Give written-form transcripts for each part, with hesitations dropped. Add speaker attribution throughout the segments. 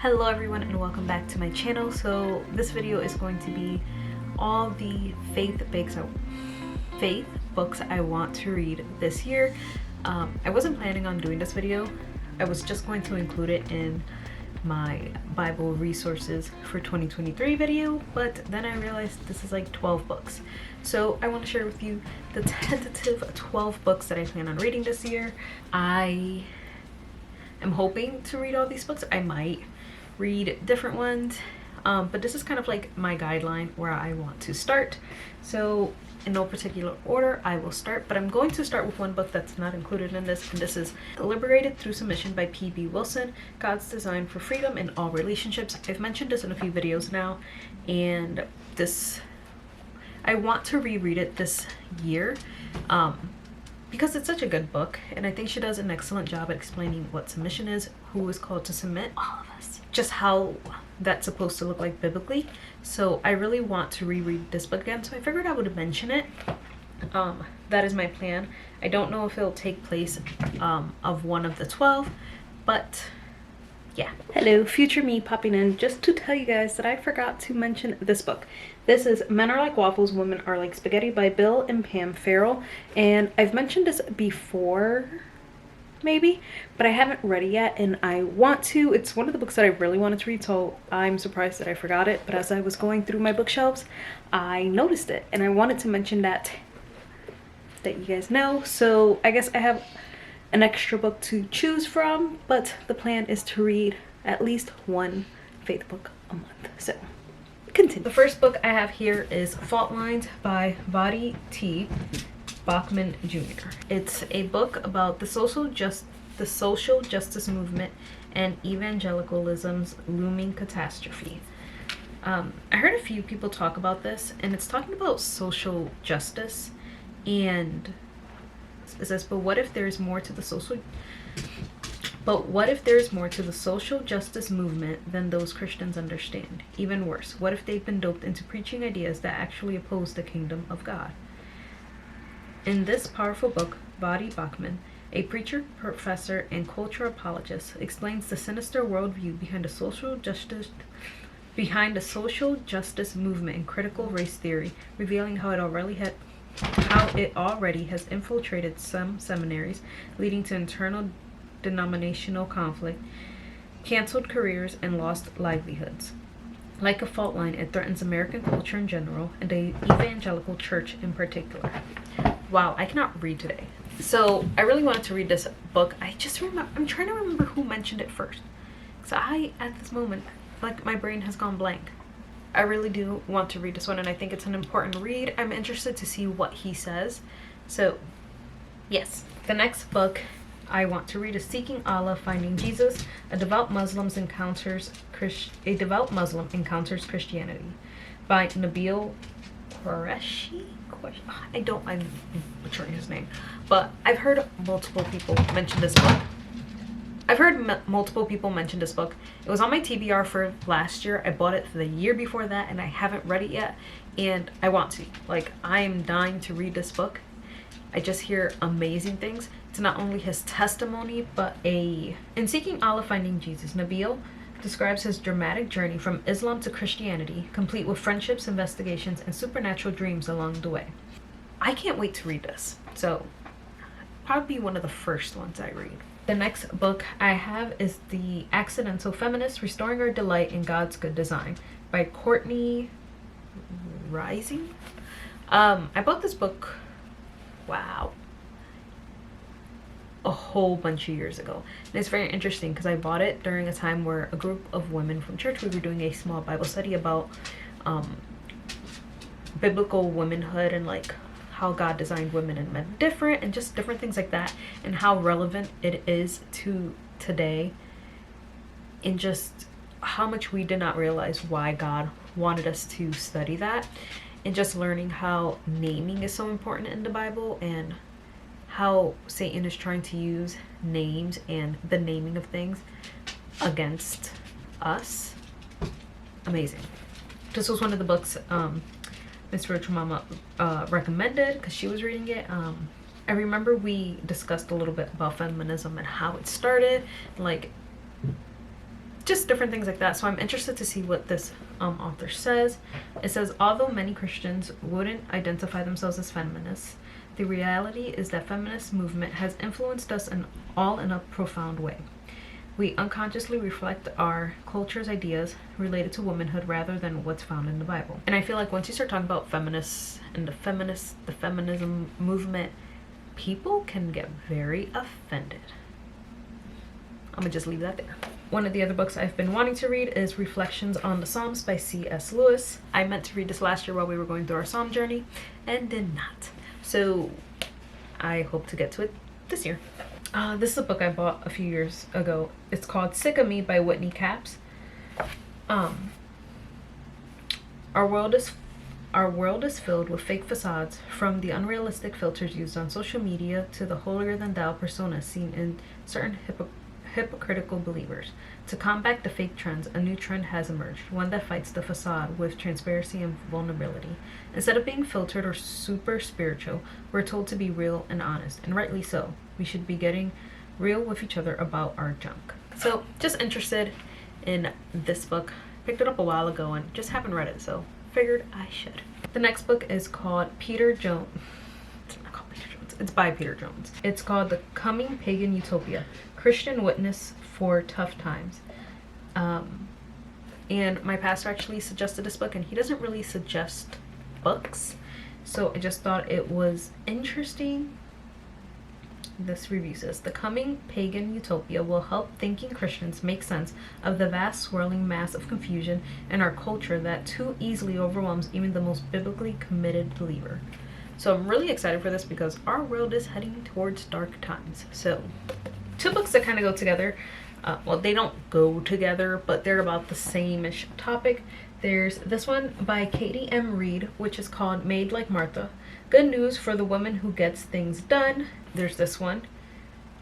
Speaker 1: Hello everyone and welcome back to my channel. So this video is going to be all the faith books I want to read this year. I wasn't planning on doing this video. I was just going to include it in my Bible resources for 2023 video, but then I realized this is like 12 books. So I want to share with you the tentative 12 books that I plan on reading this year. I am hoping to read all these books. I might read different ones, but this is kind of like my guideline where I want to start. So in no particular order I will start, but I'm going to start with one book that's not included in this, and this is Liberated Through Submission by P.B. Wilson, God's Design for Freedom in All Relationships. I've mentioned this in a few videos now, and I want to reread it this year because it's such a good book, and I think she does an excellent job at explaining what submission is, who is called to submit, all of us, just how that's supposed to look like biblically. So I really want to reread this book again, so I figured I would mention it. That is my plan. I don't know if it'll take place of one of the 12, but yeah. Hello, future me popping in just to tell you guys that I forgot to mention this book. This is Men Are Like Waffles, Women Are Like Spaghetti by Bill and Pam Farrell, and I've mentioned this before maybe, but I haven't read it yet, and I want to. It's one of the books that I really wanted to read, so I'm surprised that I forgot it, but as I was going through my bookshelves I noticed it, and I wanted to mention that you guys know. So I guess I have an extra book to choose from, but the plan is to read at least one faith book a month. So continue. The first book I have here is Fault Lines by Vadi T. Bachman Jr. It's a book about the social justice movement and evangelicalism's looming catastrophe. I heard a few people talk about this, and it's talking about social justice, and it says, but what if there's more to the social justice movement than those Christians understand? Even worse, what if they've been doped into preaching ideas that actually oppose the kingdom of God? In this powerful book, Vadi Bachman, a preacher, professor, and culture apologist, explains the sinister worldview behind the social justice movement and critical race theory, revealing how it already has infiltrated some seminaries, leading to internal denominational conflict, canceled careers, and lost livelihoods. Like a fault line, it threatens American culture in general and the evangelical church in particular. Wow, I cannot read today. So I really wanted to read this book. I'm trying to remember who mentioned it first. So at this moment, like, my brain has gone blank. I really do want to read this one, and I think it's an important read. I'm interested to see what he says. So yes, the next book I want to read is Seeking Allah, Finding Jesus, a devout Muslim encounters Christianity by Nabil Qureshi. I'm butchering his name, but I've heard multiple people mention this book. It was on my TBR for last year. I bought it for the year before that, and I haven't read it yet, and I want to. Like, I am dying to read this book. I just hear amazing things. It's not only his testimony, but in Seeking Allah, Finding Jesus, Nabil describes his dramatic journey from Islam to Christianity, complete with friendships, investigations, and supernatural dreams along the way. I can't wait to read this. So probably one of the first ones I read. The next book I have is The Accidental Feminist, Restoring Our Delight in God's Good Design by Courtney Rising. I bought this book, wow, a whole bunch of years ago, and it's very interesting because I bought it during a time where a group of women from church, we were doing a small Bible study about biblical womanhood and like how God designed women and men different, and just different things like that, and how relevant it is to today, and just how much we did not realize why God wanted us to study that, and just learning how naming is so important in the Bible, and how Satan is trying to use names and the naming of things against us. Amazing. This was one of the books my spiritual mama recommended because she was reading it. I remember we discussed a little bit about feminism and how it started, like just different things like that. So I'm interested to see what this author says. It says, although many Christians wouldn't identify themselves as feminists, the reality is that feminist movement has influenced us in a profound way. We unconsciously reflect our culture's ideas related to womanhood rather than what's found in the Bible. And I feel like once you start talking about feminists and the feminism movement, people can get very offended. I'm gonna just leave that there. One of the other books I've been wanting to read is Reflections on the Psalms by C.S. Lewis. I meant to read this last year while we were going through our Psalm journey and did not. So I hope to get to it this year. This is a book I bought a few years ago. It's called Sick of Me by Whitney Capps. Our world is filled with fake facades, from the unrealistic filters used on social media to the holier-than-thou personas seen in certain hypocritical believers. To combat the fake trends, a new trend has emerged, one that fights the facade with transparency and vulnerability. Instead of being filtered or super spiritual, we're told to be real and honest, and rightly so. We should be getting real with each other about our junk. So, just interested in this book. Picked it up a while ago and just haven't read it, so figured I should. The next book is called Peter Jones. It's not called Peter Jones. It's by Peter Jones. It's called The Coming Pagan Utopia: Christian Witness for Tough Times. And my pastor actually suggested this book, and he doesn't really suggest books, so I just thought it was interesting. This review says, the coming pagan utopia will help thinking Christians make sense of the vast swirling mass of confusion in our culture that too easily overwhelms even the most biblically committed believer. So I'm really excited for this because our world is heading towards dark times. So two books that kind of go together. Well, they don't go together, but they're about the same-ish topic. There's this one by Katie M. Reed, which is called Made Like Martha: Good News for the Woman Who Gets Things Done. There's this one.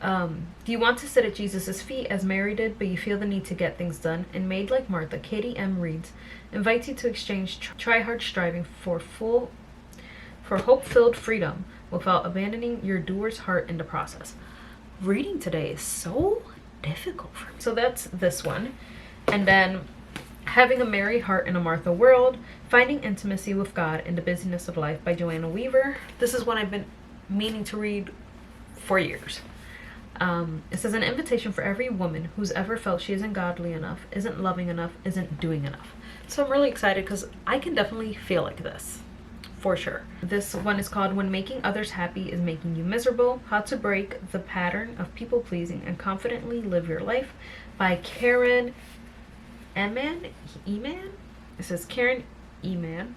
Speaker 1: Do you want to sit at Jesus' feet as Mary did, but you feel the need to get things done? And Made Like Martha, Katie M. Reed invites you to exchange try-hard striving for hope-filled freedom without abandoning your doer's heart in the process. Reading today is so difficult for me. So that's this one. And then Having a Mary Heart in a Martha World: Finding Intimacy with God in the Busyness of Life by Joanna Weaver. This is one I've been meaning to read for years. It says, an invitation for every woman who's ever felt she isn't godly enough, isn't loving enough, isn't doing enough. So I'm really excited because I can definitely feel like this, for sure. This one is called When Making Others Happy is Making You Miserable: How to Break the Pattern of People Pleasing and Confidently Live Your Life by Karen Eman. It says, Karen Eman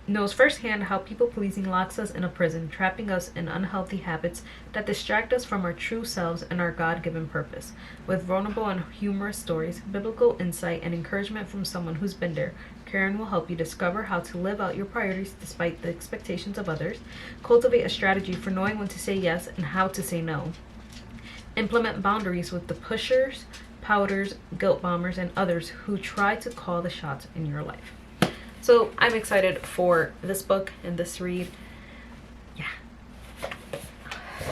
Speaker 1: knows firsthand how people-pleasing locks us in a prison, trapping us in unhealthy habits that distract us from our true selves and our God-given purpose. With vulnerable and humorous stories, biblical insight, and encouragement from someone who's been there, Karen will help you discover how to live out your priorities despite the expectations of others, cultivate a strategy for knowing when to say yes and how to say no, implement boundaries with the pushers, pouters, guilt bombers, and others who try to call the shots in your life. So I'm excited for this book and this read. Yeah.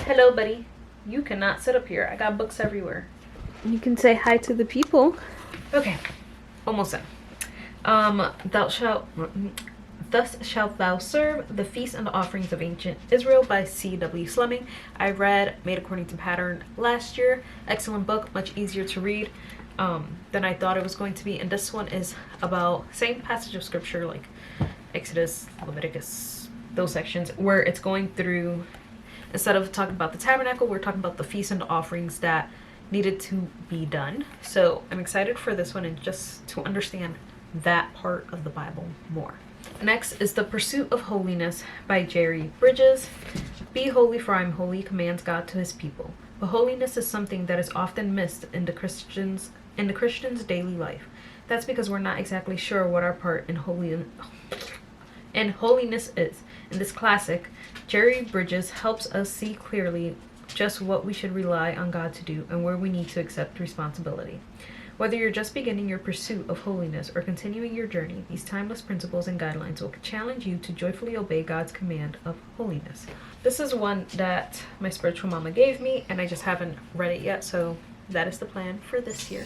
Speaker 1: Hello, buddy. You cannot sit up here. I got books everywhere. You can say hi to the people. Okay. Almost done. Thus shalt thou serve the feasts and the offerings of ancient Israel by C.W. Fleming. I read Made According to Pattern last year. Excellent book, much easier to read than I thought it was going to be. And this one is about same passage of scripture like Exodus, Leviticus, those sections, where it's going through, instead of talking about the tabernacle, we're talking about the feasts and the offerings that needed to be done. So I'm excited for this one and just to understand that part of the Bible more. Next is The Pursuit of Holiness by Jerry Bridges. Be holy, for I am holy, commands God to his people. But holiness is something that is often missed in the Christian's daily life. That's because we're not exactly sure what our part in holiness is. In this classic, Jerry Bridges helps us see clearly just what we should rely on God to do and where we need to accept responsibility. Whether you're just beginning your pursuit of holiness or continuing your journey, these timeless principles and guidelines will challenge you to joyfully obey God's command of holiness. This is one that my spiritual mama gave me, and I just haven't read it yet, so that is the plan for this year.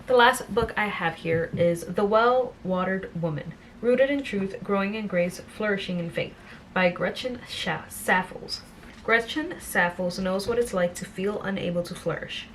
Speaker 1: The last book I have here is The Well-Watered Woman, Rooted in Truth, Growing in Grace, Flourishing in Faith, by Gretchen Saffels. Gretchen Saffels knows what it's like to feel unable to flourish.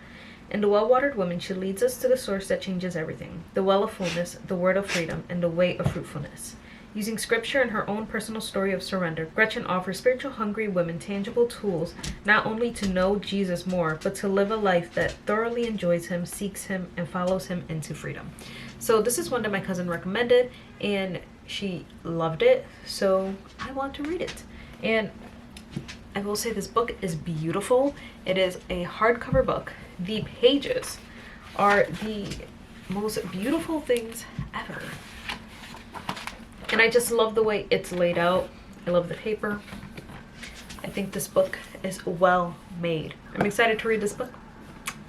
Speaker 1: In The Well-Watered Woman, she leads us to the source that changes everything, the well of fullness, the word of freedom, and the way of fruitfulness. Using scripture and her own personal story of surrender, Gretchen offers spiritual hungry women tangible tools not only to know Jesus more, but to live a life that thoroughly enjoys him, seeks him, and follows him into freedom. So this is one that my cousin recommended, and she loved it, so I want to read it. And I will say this book is beautiful. It is a hardcover book. The pages are the most beautiful things ever. And I just love the way it's laid out. I love the paper. I think this book is well made. I'm excited to read this book.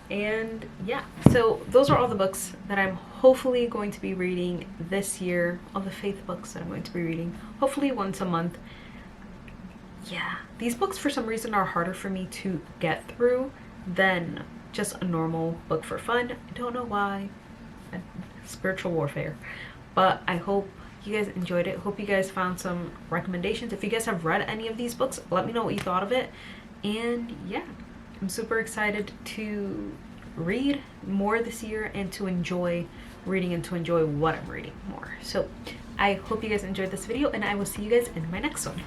Speaker 1: And yeah, so those are all the books that I'm hopefully going to be reading this year. All the faith books that I'm going to be reading, hopefully once a month. Yeah, these books for some reason are harder for me to get through than just a normal book for fun. I don't know why. Spiritual warfare. But I hope you guys enjoyed it. Hope you guys found some recommendations. If you guys have read any of these books, let me know what you thought of it. And yeah, I'm super excited to read more this year and to enjoy reading and to enjoy what I'm reading more. So I hope you guys enjoyed this video, and I will see you guys in my next one.